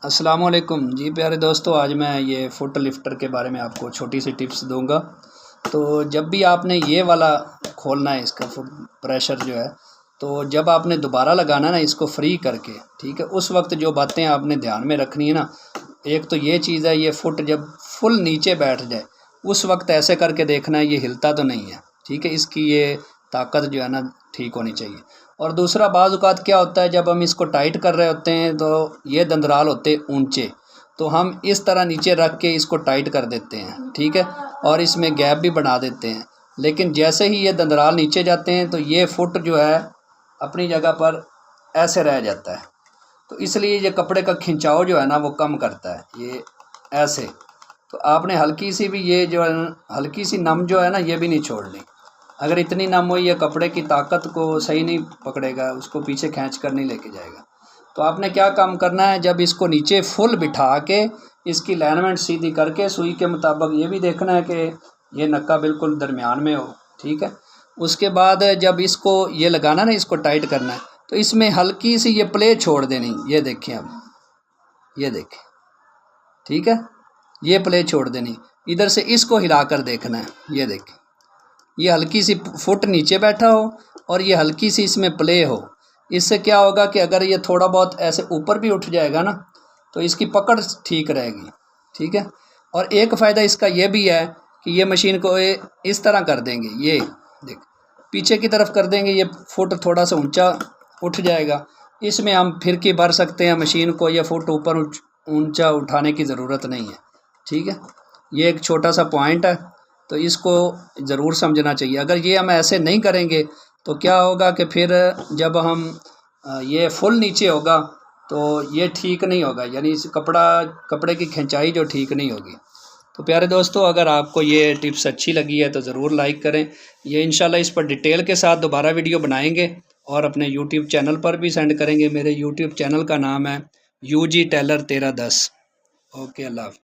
अस्सलामुअलैकुम जी प्यारे दोस्तों, आज मैं ये फुट लिफ्टर के बारे में आपको छोटी सी टिप्स दूंगा। तो जब भी आपने ये वाला खोलना है, इसका फुट प्रेशर जो है, तो जब आपने दोबारा लगाना है ना इसको फ्री करके, ठीक है, उस वक्त जो बातें आपने ध्यान में रखनी है ना, एक तो ये चीज़ है, ये फुट जब फुल नीचे बैठ जाए उस वक्त ऐसे करके देखना है ये हिलता तो नहीं है, ठीक है, इसकी ये ताकत जो है ना ठीक होनी चाहिए। और दूसरा बाज़ औक़ात क्या होता है, जब हम इसको टाइट कर रहे होते हैं तो ये दंदराल होते हैं ऊंचे, तो हम इस तरह नीचे रख के इसको टाइट कर देते हैं, ठीक है, और इसमें गैप भी बना देते हैं। लेकिन जैसे ही ये दंदराल नीचे जाते हैं तो ये फुट जो है अपनी जगह पर ऐसे रह जाता है। तो इसलिए ये कपड़े का खिंचाव जो है ना वो कम करता है ये ऐसे। तो आपने हल्की सी भी ये जो है हल्की सी नम जो है ना ये भी नहीं छोड़नी। अगर इतनी नम हुई ये कपड़े की ताकत को सही नहीं पकड़ेगा, उसको पीछे खींच कर नहीं लेके जाएगा। तो आपने क्या काम करना है, जब इसको नीचे फुल बिठा के इसकी अलाइनमेंट सीधी करके सुई के मुताबिक ये भी देखना है कि ये नक्का बिल्कुल दरमियान में हो, ठीक है। उसके बाद जब इसको ये लगाना ना, इसको टाइट करना है, तो इसमें हल्की सी ये प्ले छोड़ देनी, ये देखें अब, ये देखें, ठीक है, ये प्ले छोड़ देनी। इधर से इसको हिला कर देखना है, ये देखें, ये हल्की सी फुट नीचे बैठा हो और ये हल्की सी इसमें प्ले हो। इससे क्या होगा कि अगर ये थोड़ा बहुत ऐसे ऊपर भी उठ जाएगा ना तो इसकी पकड़ ठीक रहेगी, ठीक है। और एक फ़ायदा इसका ये भी है कि ये मशीन को इस तरह कर देंगे, ये देख पीछे की तरफ कर देंगे, ये फुट थोड़ा सा ऊंचा उठ जाएगा। इसमें हम फिर की भर सकते हैं मशीन को, ये फुट ऊपर ऊंचा उठाने की ज़रूरत नहीं है, ठीक है। ये एक छोटा सा पॉइंट है, तो इसको ज़रूर समझना चाहिए। अगर ये हम ऐसे नहीं करेंगे तो क्या होगा कि फिर जब हम ये फुल नीचे होगा तो ये ठीक नहीं होगा, यानी इस कपड़े की खिंचाई जो ठीक नहीं होगी। तो प्यारे दोस्तों, अगर आपको ये टिप्स अच्छी लगी है तो ज़रूर लाइक करें। ये इंशाल्लाह इस पर डिटेल के साथ दोबारा वीडियो बनाएंगे और अपने यूट्यूब चैनल पर भी सेंड करेंगे। मेरे यूट्यूब चैनल का नाम है UG टेलर 1310। ओके, अल्लाह हाफ़िज़।